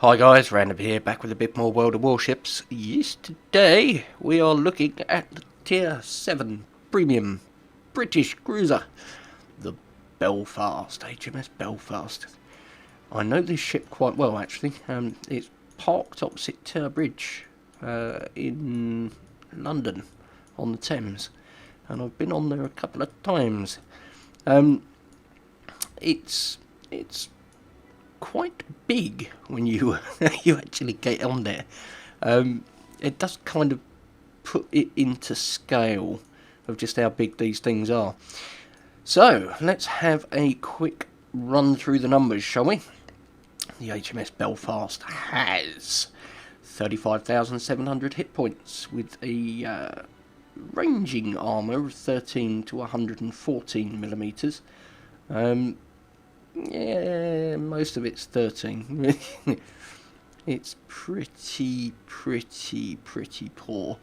Hi guys, Random here, back with a bit more World of Warships. Yes, today we are looking at the Tier 7 Premium British Cruiser, the Belfast, HMS Belfast. I know this ship quite well actually. It's parked opposite Tower Bridge in London on the Thames, and I've been on there a couple of times. It's quite big when you you actually get on there. It does kind of put it into scale of just how big these things are. So let's have a quick run through the numbers, shall we? The HMS Belfast has 35,700 hit points with a ranging armour of 13 to 114 millimeters. Yeah, most of it's 13. It's pretty poor.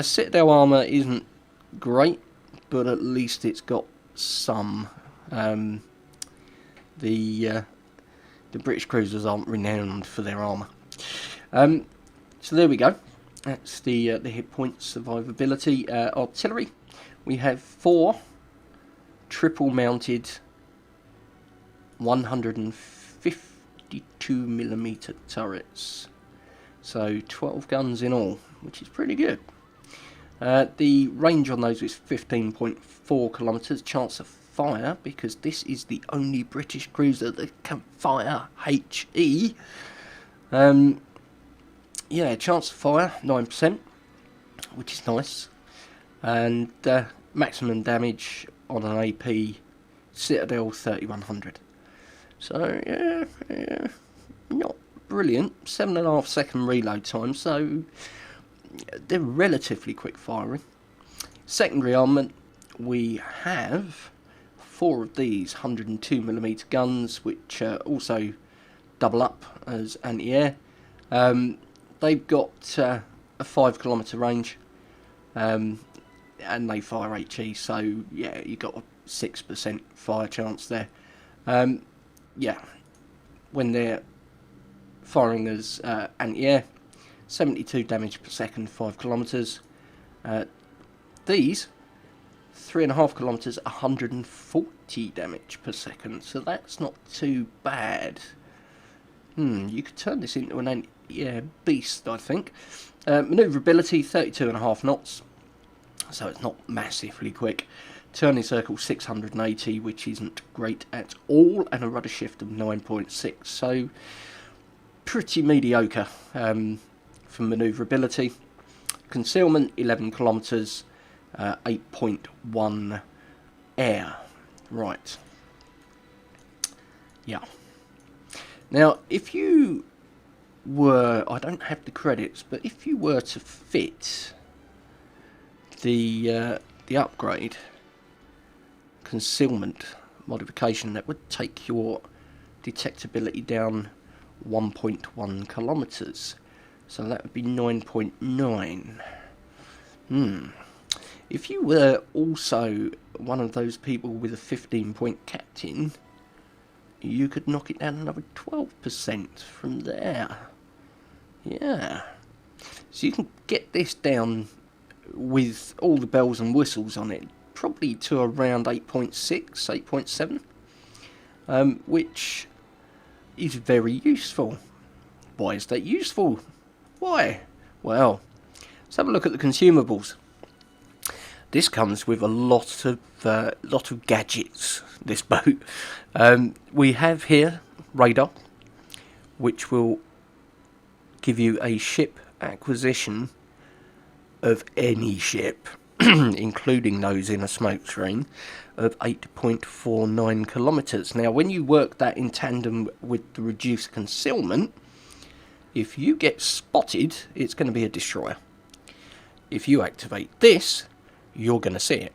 Citadel armour isn't great, but at least it's got some. The British cruisers aren't renowned for their armour. So there we go. That's the hit point survivability. Artillery. We have 4 triple mounted 152mm turrets, so 12 guns in all, which is pretty good. The range on those is 15.4 kilometres. Chance of fire, because this is the only British cruiser that can fire HE. Yeah, chance of fire 9%, which is nice, and maximum damage on an AP Citadel 3100. So, yeah, not brilliant. 7.5 second reload time, so they're relatively quick firing. Secondary armament, we have 4 of these 102mm guns, which also double up as anti-air. They've got a 5 kilometre range, and they fire HE, so yeah, you've got a 6% fire chance there. Yeah, when they're firing as anti-air, 72 damage per second, 5 kilometres. These, 3.5 kilometres, 140 damage per second, so that's not too bad. You could turn this into an anti-air beast, I think. Manoeuvrability, 32.5 knots, so it's not massively quick. Turning circle 680, which isn't great at all, and a rudder shift of 9.6, so pretty mediocre for manoeuvrability. Concealment 11 kilometres, 8.1 air. Right. Yeah. Now, if you were, I don't have the credits, but if you were to fit the upgrade concealment modification, that would take your detectability down 1.1 kilometres, so that would be 9.9. If you were also one of those people with a 15-point captain, you could knock it down another 12% from there. Yeah, so you can get this down with all the bells and whistles on it, probably to around 8.6, 8.7, which is very useful. Why is that useful? Why? Well, let's have a look at the consumables. This comes with a lot of gadgets, this boat. We have here radar, which will give you a ship acquisition of any ship, including those in a smoke screen, of 8.49 kilometres. Now, when you work that in tandem with the reduced concealment, if you get spotted, it's going to be a destroyer. If you activate this, you're going to see it.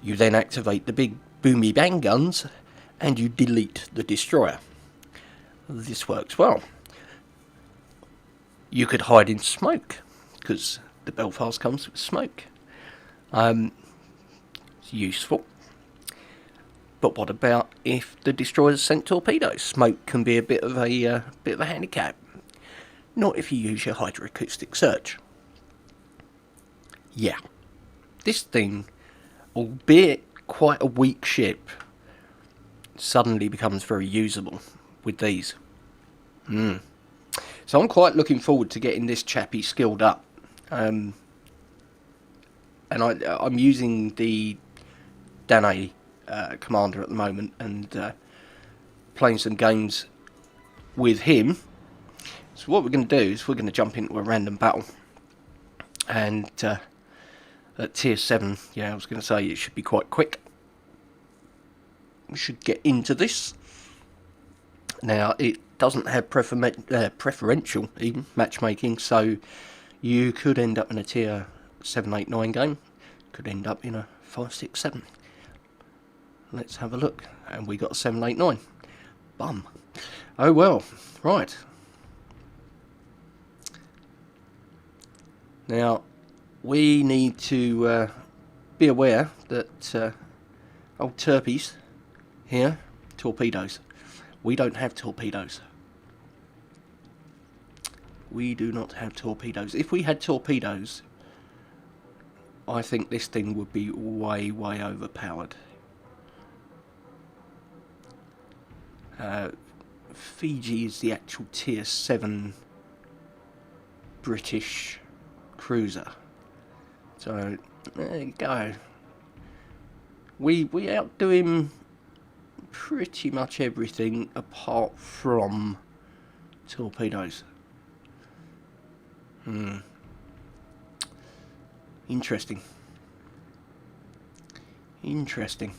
You then activate the big boomy bang guns, and you delete the destroyer. This works well. You could hide in smoke, because the Belfast comes with smoke. It's useful. But what about if the destroyers sent torpedoes? Smoke can be a bit of a handicap. Not if you use your hydroacoustic search. Yeah, this thing, albeit quite a weak ship, suddenly becomes very usable with these. So I'm quite looking forward to getting this chappie skilled up. And I'm using the Danae commander at the moment and playing some games with him. So what we're going to do is we're going to jump into a random battle. And at tier 7, yeah, I was going to say it should be quite quick. We should get into this. Now, it doesn't have preferential even matchmaking, so you could end up in a tier 7, 8, 9 game. Could end up in a 5, 6, 7. Let's have a look. And we got a 7, 8, 9. Bum. Oh well. Right. Now, we need to be aware that old Turpies here, torpedoes. We don't have torpedoes. We do not have torpedoes. If we had torpedoes, I think this thing would be way, way overpowered. Fiji is the actual tier 7 British cruiser. So, there you go. We outdo him pretty much everything apart from torpedoes. Interesting. Interesting.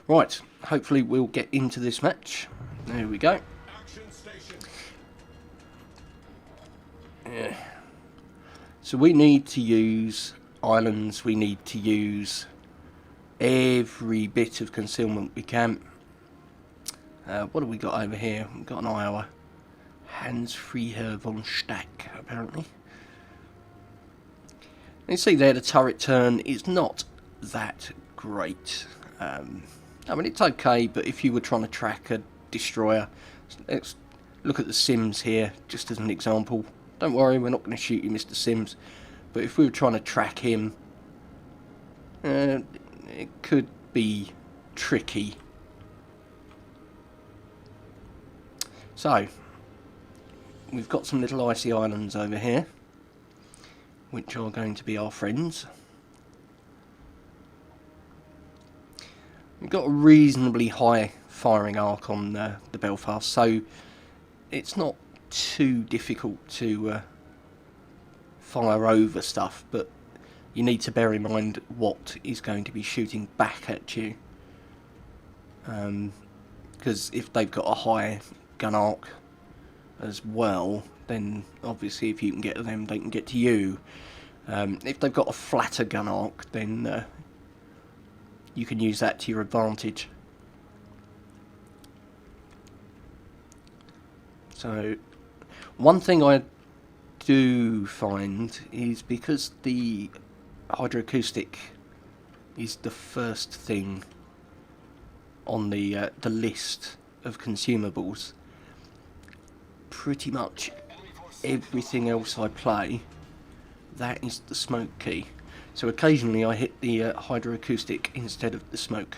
Right, hopefully we'll get into this match. There we go. Yeah. So we need to use islands, we need to use every bit of concealment we can. What have we got over here? We've got an Iowa. Hans Freiherr von Stack, apparently. You see there, the turret turn is not that great. I mean, it's okay, but if you were trying to track a destroyer, let's look at the Sims here, just as an example. Don't worry, we're not going to shoot you, Mr. Sims. But if we were trying to track him, it could be tricky. So, we've got some little icy islands over here, which are going to be our friends. We've got a reasonably high firing arc on the Belfast, so it's not too difficult to fire over stuff, but you need to bear in mind what is going to be shooting back at you. Because if they've got a high gun arc as well, then obviously if you can get to them, they can get to you. If they've got a flatter gun arc, then you can use that to your advantage. So, one thing I do find is because the hydroacoustic is the first thing on the list of consumables, pretty much everything else I play, that is the smoke key. So occasionally I hit the hydroacoustic instead of the smoke.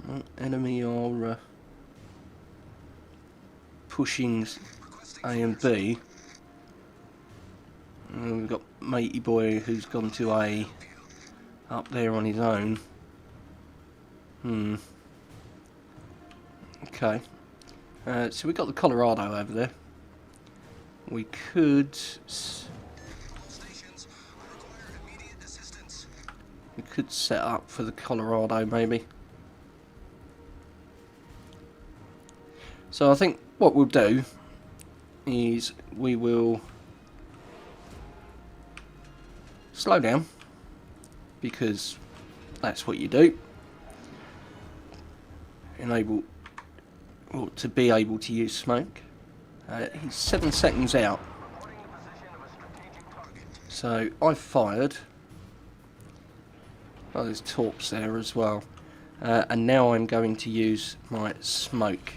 Well, enemy are pushing A and B. And we've got matey boy who's gone to A up there on his own. Okay. So we've got the Colorado over there. We could set up for the Colorado maybe. So I think what we'll do is we will slow down, because that's what you do. Enable, or to be able to use smoke. He's 7 seconds out. So I've fired. Oh, there's torps there as well. And now I'm going to use my smoke.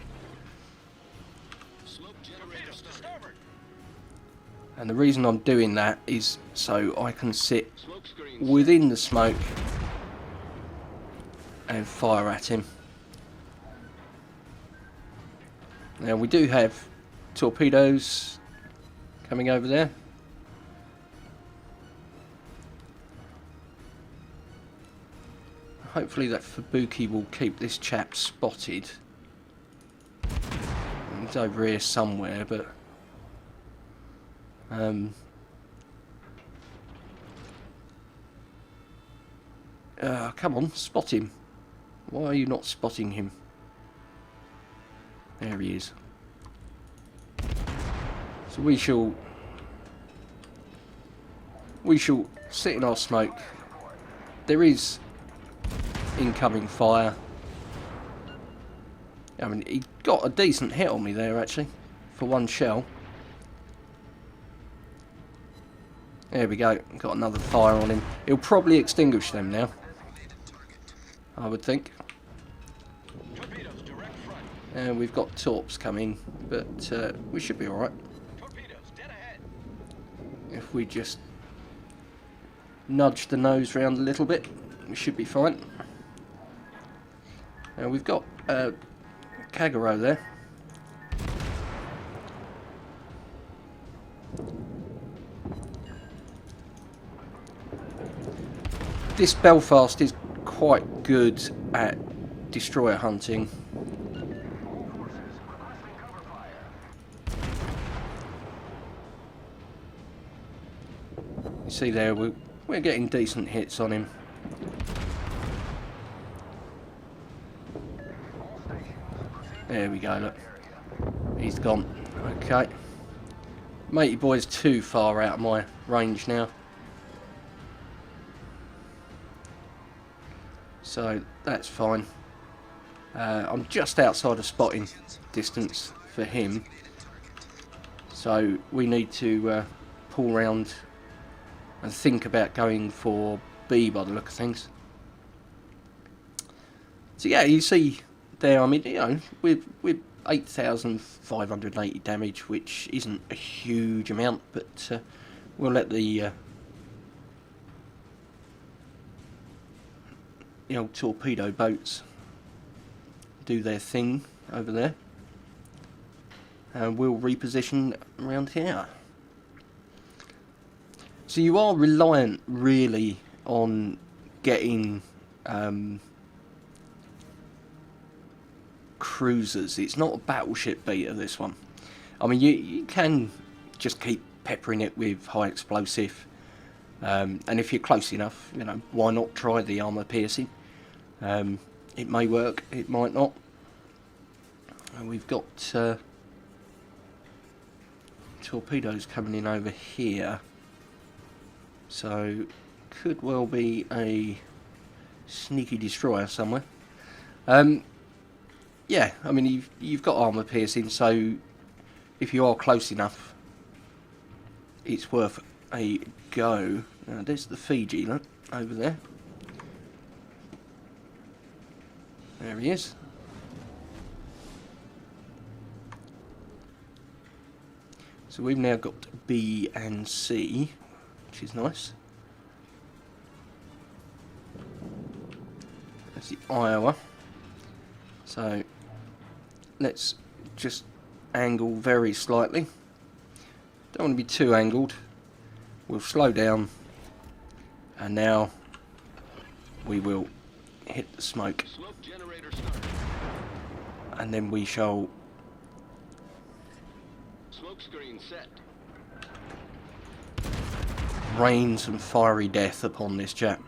And the reason I'm doing that is so I can sit within the smoke and fire at him. Now we do have torpedoes coming over there. Hopefully that Fubuki will keep this chap spotted. He's over here somewhere, but come on, spot him. Why are you not spotting him? There he is. So we shall sit in our smoke. There is incoming fire. I mean, he got a decent hit on me there actually, for one shell. There we go, got another fire on him. He'll probably extinguish them now, I would think. And we've got torps coming, but we should be alright. If we just nudge the nose round a little bit, we should be fine. Now we've got Kagero there. This Belfast is quite good at destroyer hunting. You see there, we're getting decent hits on him. There we go, look. He's gone. Okay. Matey boy's too far out of my range now. So that's fine. I'm just outside of spotting distance for him. So we need to pull round and think about going for B by the look of things. So yeah, you see there, I mean, you know, with 8,580 damage, which isn't a huge amount, but we'll let the old torpedo boats do their thing over there, and we'll reposition around here. So you are reliant really on getting cruisers. It's not a battleship beta, this one. I mean, you can just keep peppering it with high explosive, and if you're close enough, you know, why not try the armour piercing? It may work, it might not. And we've got torpedoes coming in over here, so could well be a sneaky destroyer somewhere. Yeah, I mean, you've got armour piercing, so if you are close enough, it's worth a go. Now, there's the Fiji, look, over there. There he is. So we've now got B and C, which is nice. That's the Iowa. So let's just angle very slightly. Don't want to be too angled. We'll slow down, and now we will hit the smoke, and then we shall rain some fiery death upon this chap.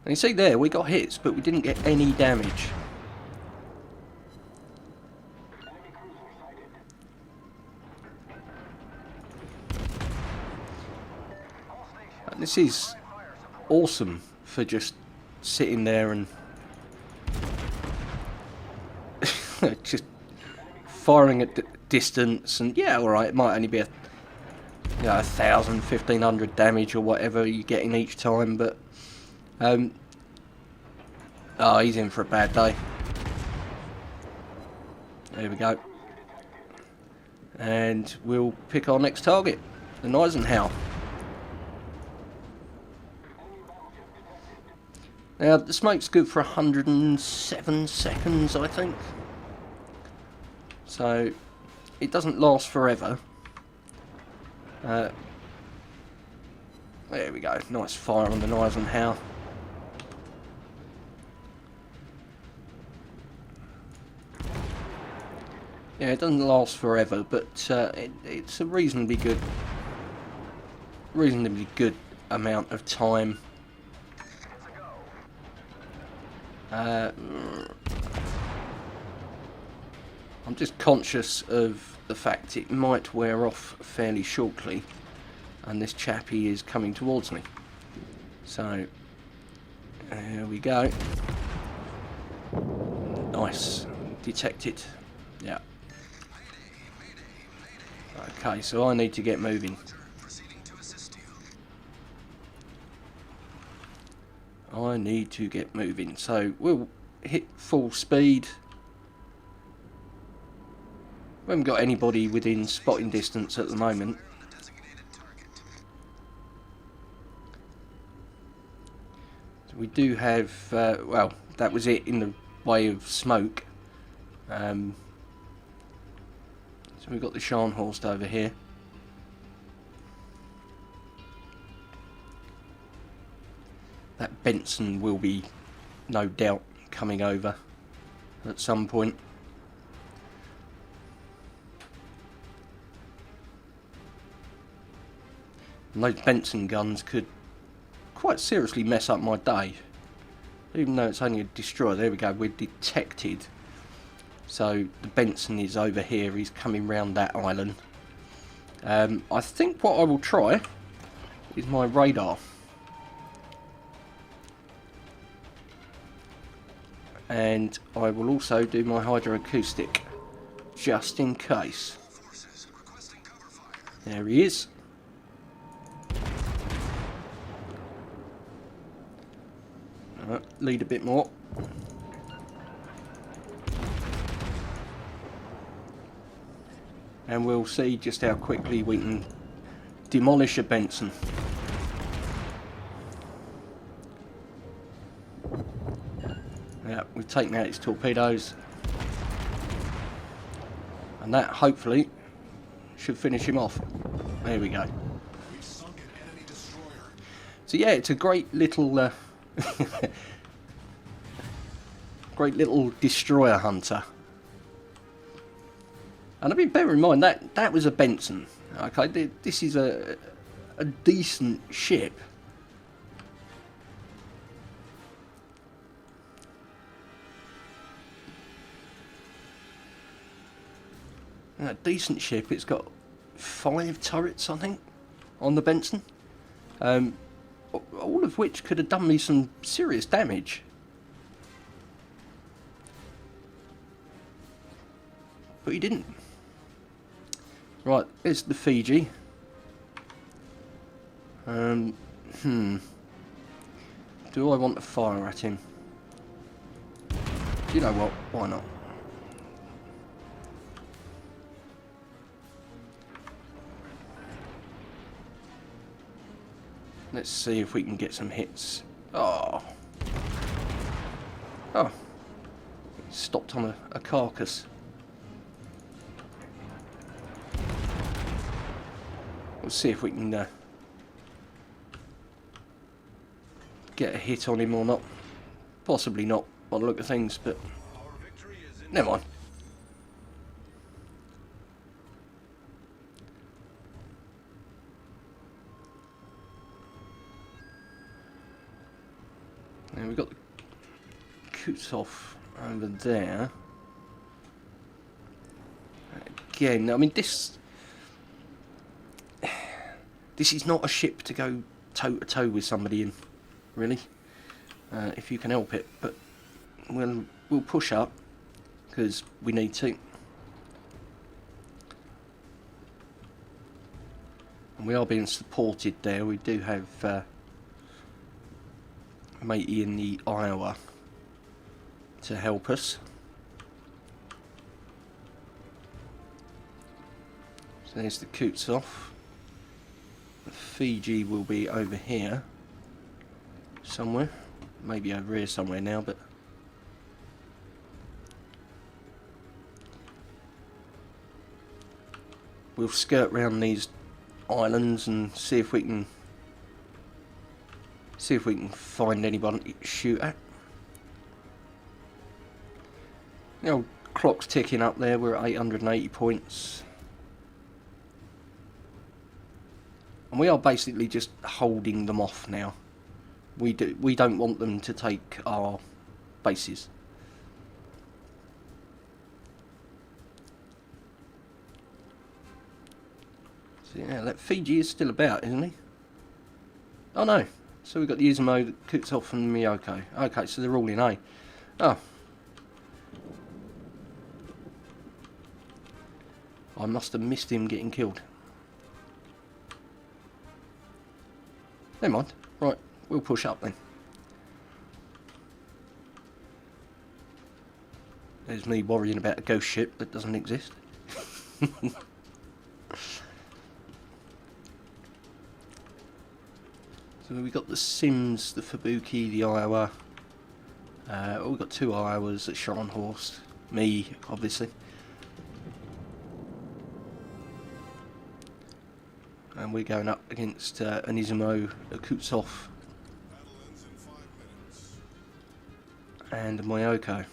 And you see there, we got hits, but we didn't get any damage. And this is awesome for just sitting there and just firing at distance. And yeah, alright, it might only be a you know, 1,000, 1,500 damage or whatever you're getting each time, but oh, he's in for a bad day. There we go. And we'll pick our next target, the Eisenhower. Now, the smoke's good for 107 seconds, I think. So, it doesn't last forever. There we go. Nice fire on the Eisenhower. Yeah, it doesn't last forever, but it's a reasonably good amount of time. I'm just conscious of the fact it might wear off fairly shortly, and this chappie is coming towards me. So, there we go. Nice. Detected. Yeah. Okay, so I need to get moving. I need to get moving. So we'll hit full speed. We haven't got anybody within spotting distance at the moment. So we do have, well, that was it in the way of smoke. So we've got the Scharnhorst over here. That Benson will be, no doubt, coming over at some point. And those Benson guns could quite seriously mess up my day. Even though it's only a destroyer. There we go, we're detected. So the Benson is over here, he's coming round that island. I think what I will try is my radar. And I will also do my hydroacoustic, just in case. There he is. Lead a bit more. And we'll see just how quickly we can demolish a Benson. Yeah, we've taken out its torpedoes. And that, hopefully, should finish him off. There we go. So yeah, it's a great little... great little destroyer hunter. And I mean, bear in mind that was a Benson. Okay, this is a decent ship. A decent ship. It's got 5 turrets, I think, on the Benson. All of which could have done me some serious damage. But he didn't. Right, there's the Fiji. Do I want to fire at him? You know what? Why not? Let's see if we can get some hits. Oh. Oh. Stopped on a carcass. We'll see if we can get a hit on him or not. Possibly not, by the look of things, but never mind. And we've got the Kutov over there. Again, I mean, this is not a ship to go toe-to-toe with somebody in, really, if you can help it. But we'll push up, because we need to. And we are being supported there. We do have matey in the Iowa to help us. So there's the Kutsov. The Fiji will be over here somewhere. Maybe over here somewhere now, but we'll skirt round these islands and see if we can find anyone to shoot at. The old clock's ticking up there. We're at 880 points, and we are basically just holding them off now. We don't want them to take our bases. So yeah, that Fiji is still about, isn't he? Oh no. So we've got the Izumo, the Kutsov and the Miyoko. Okay, so they're all in A. Oh. I must have missed him getting killed. Never mind. Right, we'll push up then. There's me worrying about a ghost ship that doesn't exist. So we've got the Sims, the Fubuki, the Iowa. We've got two Iowas, a Scharnhorst, me, obviously. And we're going up against an Izumo, a Kutsov, and a Miyoko.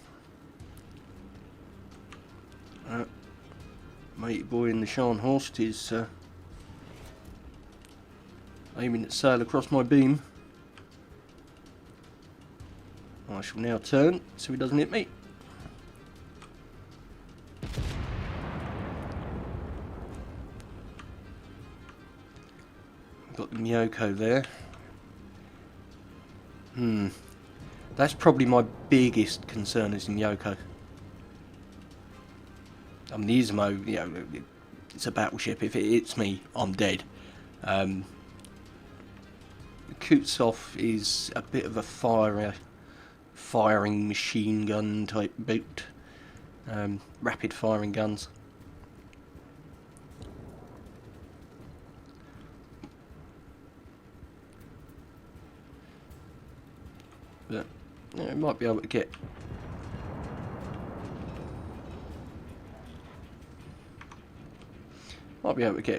Matey boy in the Scharnhorst is aiming at sail across my beam. I shall now turn so he doesn't hit me. Got the Miyoko there. That's probably my biggest concern is the Miyoko. The Izumo, you know, it's a battleship. If it hits me, I'm dead. The Kutsov is a bit of a firing machine gun type boat. Rapid firing guns. But you know, it might be able to get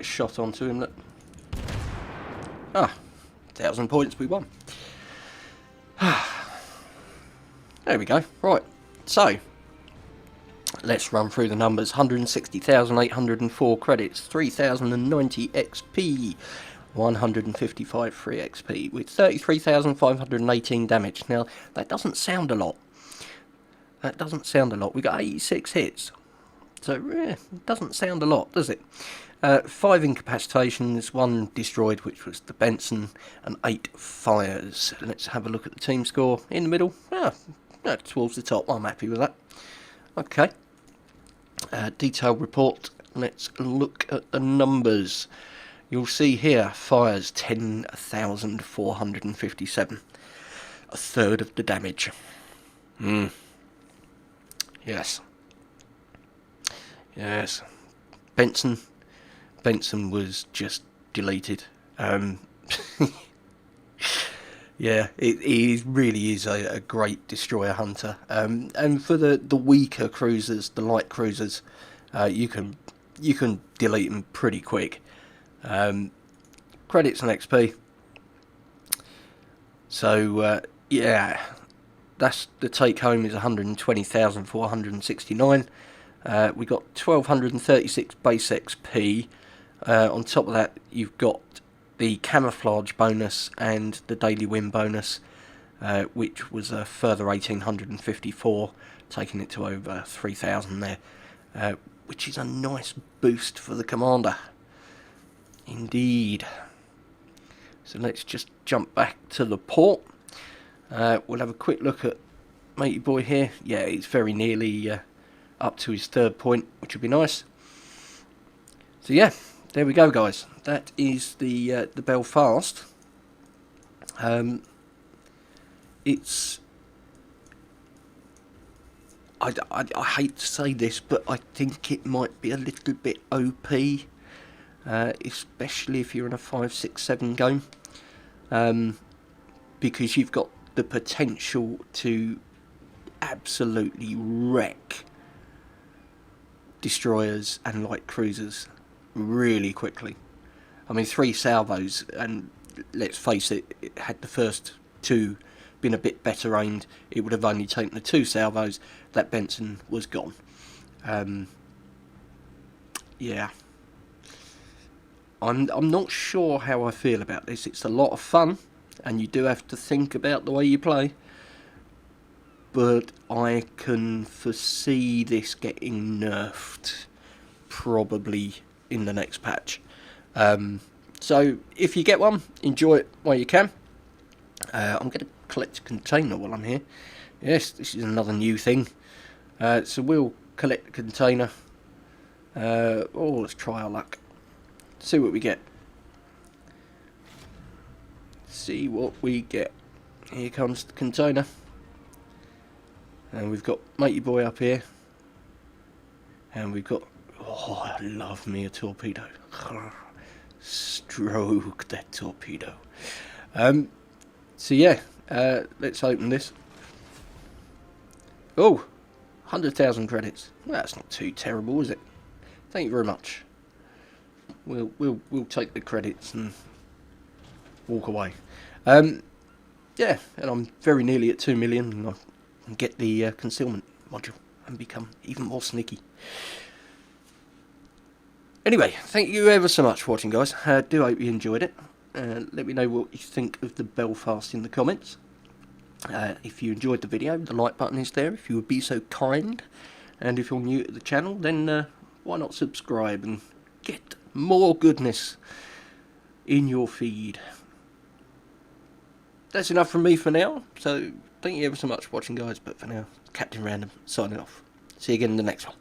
a shot onto him. Look. 1,000 points, we won. There we go. Right, so let's run through the numbers. 160,804 credits, 3,090 XP, 155 free XP with 33,518 damage. Now that doesn't sound a lot. We got 86 hits, so it doesn't sound a lot, does it? 5 incapacitations, 1 destroyed, which was the Benson, and 8 fires. Let's have a look at the team score in the middle. Towards the top. I'm happy with that. Okay. Detailed report. Let's look at the numbers. You'll see here, fires 10,457. A third of the damage. Yes. Benson was just deleted. Yeah, it really is a great destroyer hunter. And for the weaker cruisers, the light cruisers, you can delete them pretty quick. Credits and XP. So yeah, that's the take home is 120,469. We got 1,236 base XP. On top of that, you've got the camouflage bonus and the daily win bonus, which was a further 1,854, taking it to over 3,000 there, which is a nice boost for the commander. Indeed. So let's just jump back to the port. We'll have a quick look at matey boy here. Yeah, he's very nearly up to his 3rd point, which would be nice. So yeah, there we go, guys. That is the Belfast. It's... I hate to say this, but I think it might be a little bit OP, especially if you're in a 5, 6, 7 game, because you've got the potential to absolutely wreck destroyers and light cruisers really quickly. I mean, 3 salvos, and let's face it, had the first 2 been a bit better aimed, it would have only taken the 2 salvos. That Benson was gone. Yeah, I'm not sure how I feel about this. It's a lot of fun, and you do have to think about the way you play, but I can foresee this getting nerfed probably in the next patch. So if you get one, enjoy it while you can. I'm going to collect a container while I'm here. Yes, this is another new thing. So we'll collect the container. Let's try our luck. See what we get. See what we get. Here comes the container. And we've got Matey Boy up here. And we've got... Oh, I love me a torpedo. Stroke that torpedo. So yeah, let's open this. Oh, 100,000 credits. Well, that's not too terrible, is it? Thank you very much. We'll take the credits and walk away. Yeah, and I'm very nearly at 2 million, and I can get the concealment module and become even more sneaky. Anyway, thank you ever so much for watching, guys. Do hope you enjoyed it. Let me know what you think of the Belfast in the comments. If you enjoyed the video, the like button is there if you would be so kind. And if you're new to the channel, then why not subscribe and get more goodness in your feed. That's enough from me for now. So thank you ever so much for watching, guys. But for now, Captain Random signing off. See you again in the next one.